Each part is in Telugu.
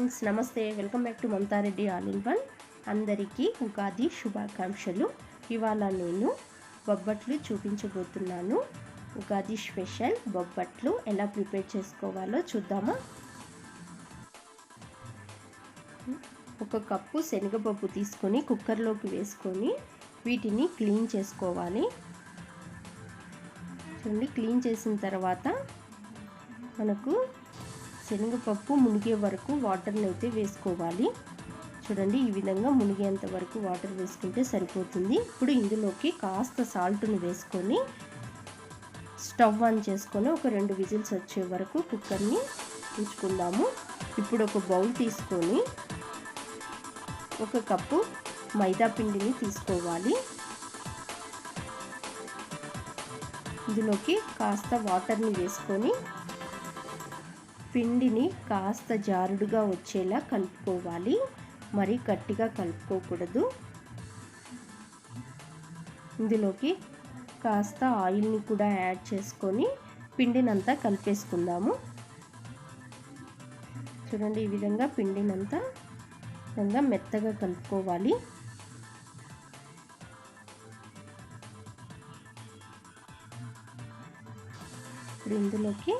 ఫ్రెండ్స్, నమస్తే. Welcome back to Mamata Reddy all in one. అందరికీ ఉగాది శుభాకాంక్షలు. ఇవాళ నేను బొబ్బట్లు చూపించబోతున్నాను. ఉగాది స్పెషల్ బొబ్బట్లు ఎలా ప్రిపేర్ చేసుకోవాలో చూద్దామా. ఒక కప్పు శనగపప్పు తీసుకొని కుక్కర్లోకి వేసుకొని వీటిని క్లీన్ చేసుకోవాలి. చూడండి, క్లీన్ చేసిన తర్వాత మనకు శనగపప్పు మునిగే వరకు వాటర్ని అయితే వేసుకోవాలి. చూడండి, ఈ విధంగా మునిగేంత వరకు వాటర్ వేసుకుంటే సరిపోతుంది. ఇప్పుడు ఇందులోకి కాస్త సాల్ట్ని వేసుకొని స్టవ్ ఆన్ చేసుకొని ఒక 2 విజిల్స్ వచ్చే వరకు కుక్కర్ని ఉంచుకుందాము. ఇప్పుడు ఒక బౌల్ తీసుకొని ఒక కప్పు మైదా పిండిని తీసుకోవాలి. ఇందులోకి కాస్త వాటర్ని వేసుకొని పిండిని కాస్త జారుడుగా వచ్చేలా కలుపుకోవాలి. మరీ గట్టిగా కలుపుకోకూడదు. ఇందులోకి కాస్త ఆయిల్ని కూడా యాడ్ చేసుకొని పిండినంతా కలిపేసుకుందాము. చూడండి, ఈ విధంగా పిండినంతా మెత్తగా కలుపుకోవాలి. ఇప్పుడు ఇందులోకి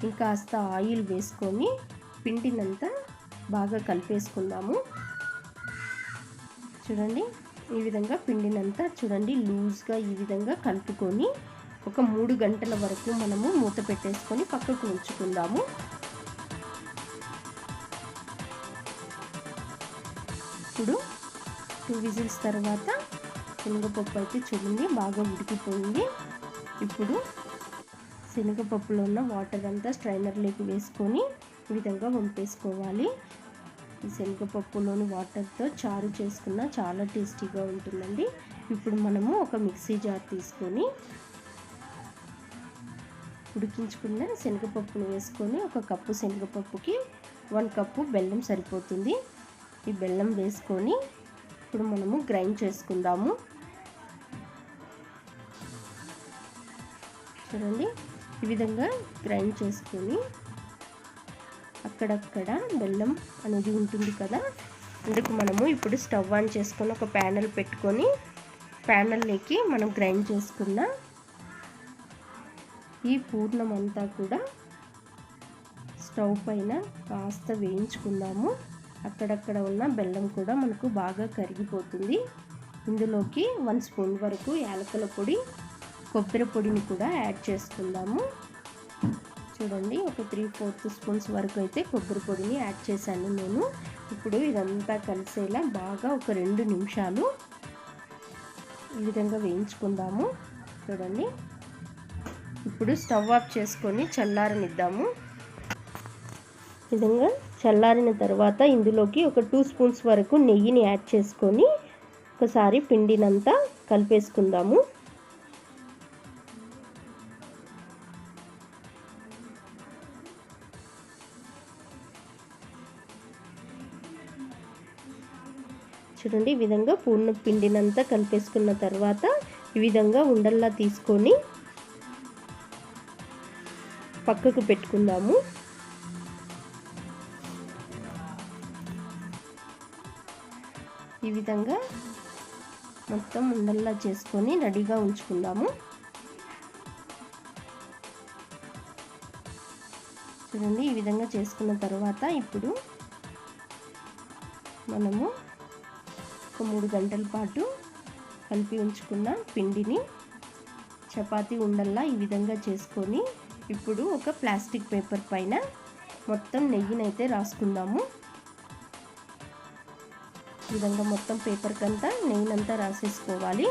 ఇంకాస్త ఆయిల్ వేసుకొని పిండినంతా బాగా కలిపేసుకుందాము. చూడండి, ఈ విధంగా పిండినంతా లూజ్గా ఈ విధంగా కలుపుకొని ఒక 3 గంటల వరకు మనము మూత పెట్టేసుకొని పక్కకు ఉంచుకుందాము. ఇప్పుడు 2 విజిల్స్ తర్వాత శనగపప్పు అయితే చూడండి బాగా ఉడికిపోయింది. ఇప్పుడు శనగపప్పులో ఉన్న వాటర్ అంతా స్ట్రైనర్లోకి వేసుకొని ఈ విధంగా వంపేసుకోవాలి. ఈ శనగపప్పులోని వాటర్తో చారు చేసుకున్న చాలా టేస్టీగా ఉంటుందండి. ఇప్పుడు మనము ఒక మిక్సీ జార్ తీసుకొని ఉడికించుకున్న శనగపప్పును వేసుకొని ఒక కప్పు శనగపప్పుకి 1 కప్పు బెల్లం సరిపోతుంది. ఈ బెల్లం వేసుకొని ఇప్పుడు మనము గ్రైండ్ చేసుకుందాము. చూడండి, ఈ విధంగా గ్రైండ్ చేసుకొని అక్కడక్కడ బెల్లం అనేది ఉంటుంది కదా, అందుకు మనము ఇప్పుడు స్టవ్ ఆన్ చేసుకొని ఒక ప్యానెల్ పెట్టుకొని ప్యానెల్లోకి మనం గ్రైండ్ చేసుకున్న ఈ పూర్ణం అంతా కూడా స్టవ్ పైన కాస్త వేయించుకుందాము. అక్కడక్కడ ఉన్న బెల్లం కూడా మనకు బాగా కరిగిపోతుంది. ఇందులోకి 1 స్పూన్ వరకు యాలకుల పొడి, కొబ్బరి పొడిని కూడా యాడ్ చేసుకుందాము. చూడండి, ఒక 3/4 స్పూన్స్ వరకు అయితే కొబ్బరి పొడిని యాడ్ చేశాను నేను. ఇప్పుడు ఇదంతా కలిసేలా బాగా ఒక 2 నిమిషాలు ఈ విధంగా వేయించుకుందాము. చూడండి, ఇప్పుడు స్టవ్ ఆఫ్ చేసుకొని చల్లారనిద్దాము. ఈ విధంగా చల్లారిన తర్వాత ఇందులోకి ఒక 2 స్పూన్స్ వరకు నెయ్యిని యాడ్ చేసుకొని ఒకసారి పిండినంతా కలిపేసుకుందాము. చూడండి, ఈ విధంగా పూర్ణ పిండినంతా కలిపేసుకున్న తర్వాత ఈ విధంగా ఉండల్లా తీసుకొని పక్కకు పెట్టుకుందాము. ఈ విధంగా మొత్తం ఉండల్లా చేసుకొని రెడీగా ఉంచుకుందాము. చూడండి, ఈ విధంగా చేసుకున్న తర్వాత ఇప్పుడు మనము ఒక 3 గంటల పాటు కలిపి ఉంచుకున్న పిండిని చపాతీ ఉండల్లా ఈ విధంగా చేసుకొని ఇప్పుడు ఒక ప్లాస్టిక్ పేపర్ పైన మొత్తం నెయ్యినైతే రాసుకుందాము. ఈ విధంగా మొత్తం పేపర్కంతా నెయ్యినంతా రాసేసుకోవాలి.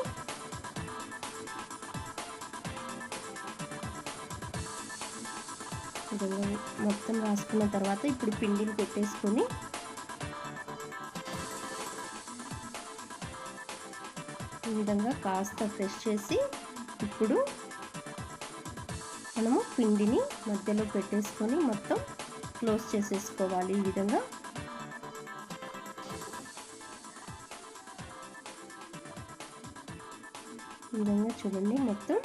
ఈ విధంగా మొత్తం రాసుకున్న తర్వాత ఇప్పుడు పిండిని పెట్టేసుకొని ఈ విధంగా కాస్త ప్రెస్ చేసి ఇప్పుడు మనము పిండిని మధ్యలో పెట్టేసుకొని మొత్తం క్లోజ్ చేసేసుకోవాలి. ఈ విధంగా చూడండి, మొత్తం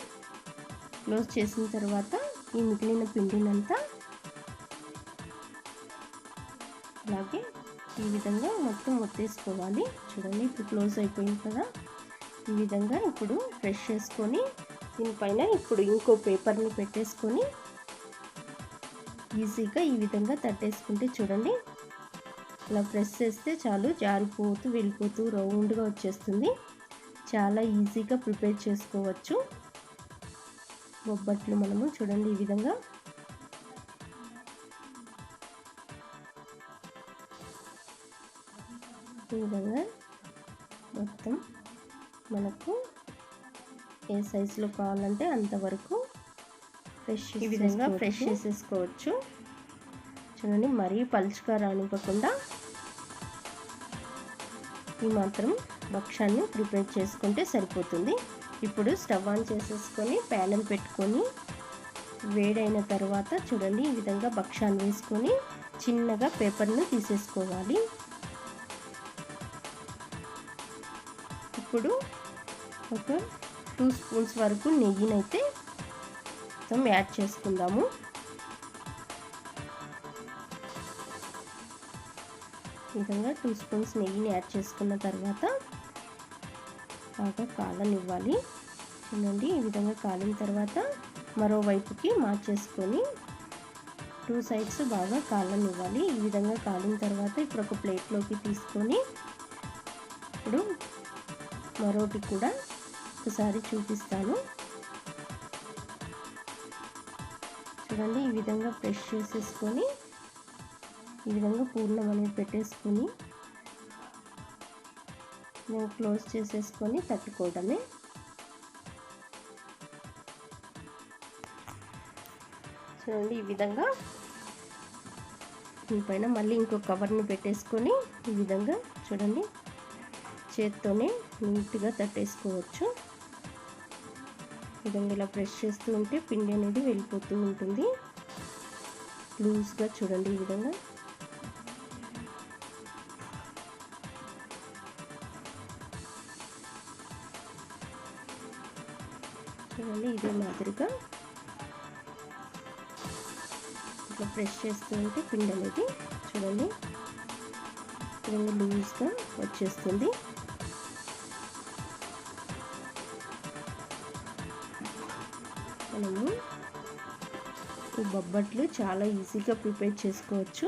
క్లోజ్ చేసిన తర్వాత ఈ మిగిలిన పిండినంతా అలాగే ఈ విధంగా మొత్తం ఒత్తేసుకోవాలి. చూడండి ఇప్పుడు క్లోజ్ అయిపోయింది కదా. ఈ విధంగా ఇప్పుడు ప్రెస్ చేసుకొని దీనిపైన ఇప్పుడు ఇంకో పేపర్ని పెట్టేసుకొని ఈజీగా ఈ విధంగా తట్టేసుకుంటే చూడండి ఇలా ప్రెస్ చేస్తే చాలు జారిపోతూ వెళ్ళిపోతూ రౌండ్గా వచ్చేస్తుంది. చాలా ఈజీగా ప్రిపేర్ చేసుకోవచ్చు బొబ్బట్లు మనము. చూడండి ఈ విధంగా మొత్తం మనకు ఏ సైజులో కావాలంటే అంతవరకు ఈ విధంగా ఫ్రెష్ చేసేసుకోవచ్చు. చూడండి మరీ పలుచగా రానివ్వకుండా ఈ మాత్రం భక్ష్యాన్ని ప్రిపేర్ చేసుకుంటే సరిపోతుంది. ఇప్పుడు స్టవ్ ఆన్ చేసేసుకొని ప్యాన్ పెట్టుకొని వేడైన తర్వాత చూడండి ఈ విధంగా భక్ష్యాన్ని వేసుకొని చిన్నగా పేపర్ను తీసేసుకోవాలి. ఇప్పుడు ఒక 2 స్పూన్స్ వరకు నెయ్యినైతే మొత్తం యాడ్ చేసుకుందాము. ఈ విధంగా 2 స్పూన్స్ నెయ్యిని యాడ్ చేసుకున్న తర్వాత బాగా కాలనివ్వాలి. చూడండి ఈ విధంగా కాలిన తర్వాత మరోవైపుకి మార్చేసుకొని 2 సైడ్స్ బాగా కాలనివ్వాలి. ఈ విధంగా కాలిన తర్వాత ఇప్పుడు ఒక ప్లేట్లోకి తీసుకొని ఇప్పుడు మరోటి కూడా ఒకసారి చూపిస్తాను. చూడండి ఈ విధంగా ప్రెస్ చేసేసుకొని ఈ విధంగా పూర్ణం అనేది పెట్టేసుకొని క్లోజ్ చేసేసుకొని తట్టుకోవడమే. చూడండి ఈ విధంగా దీనిపైన మళ్ళీ ఇంకో కవర్ని పెట్టేసుకొని ఈ విధంగా చూడండి చేత్తోనే నీట్గా తట్టేసుకోవచ్చు. ఈ విధంగా ఇలా ప్రెస్ చేస్తూ ఉంటే పిండి అనేది వెళ్ళిపోతూ ఉంటుంది లూజ్గా. చూడండి ఈ విధంగా చూడండి ఇదే మాదిరిగా ఇట్లా ప్రెస్ చేస్తూ ఉంటే పిండి అనేది చూడండి ఈ విధంగా లూజ్గా వచ్చేస్తుంది. మనము ఈ బొబ్బట్లు చాలా ఈజీగా ప్రిపేర్ చేసుకోవచ్చు.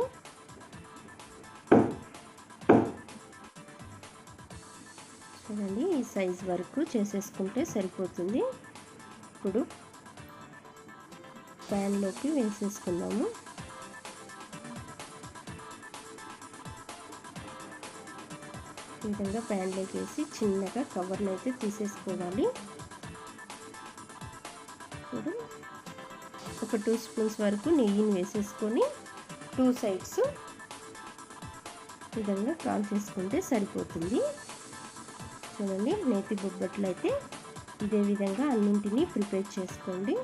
చూడండి ఈ సైజ్ వరకు చేసేసుకుంటే సరిపోతుంది. ఇప్పుడు ప్యాన్లోకి వేసేసుకుందాము. ఈ విధంగా ప్యాన్లోకి వేసి చిన్నగా కవర్ని అయితే తీసేసుకోవాలి. ఇప్పుడు ఒక 2 స్పూన్స్ వరకు నెయ్యిని వేసేసుకొని 2 సైడ్స్ విధంగా కాల్ చేసుకుంటే సరిపోతుంది. చూడండి నేతి బొబ్బట్లు అయితే ఇదే విధంగా అన్నింటినీ ప్రిపేర్ చేసుకోండి.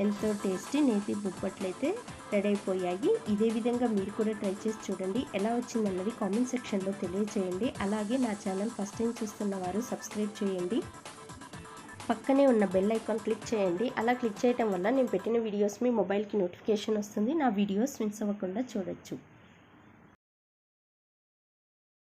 ఎంతో టేస్టీ నేతి బొబ్బట్లు అయితే రెడీ అయిపోయాయి. ఇదే విధంగా మీరు కూడా ట్రై చేసి చూడండి. ఎలా వచ్చిందన్నది కామెంట్ సెక్షన్లో తెలియజేయండి. అలాగే నా ఛానల్ ఫస్ట్ టైం చూస్తున్న వారు సబ్స్క్రైబ్ చేయండి. పక్కనే ఉన్న బెల్ ఐకాన్ క్లిక్ చేయండి. అలా క్లిక్ చేయడం వల్ల నేను పెట్టిన వీడియోస్ మీ మొబైల్కి నోటిఫికేషన్ వస్తుంది. నా వీడియోస్ మిస్ అవ్వకుండా చూడొచ్చు.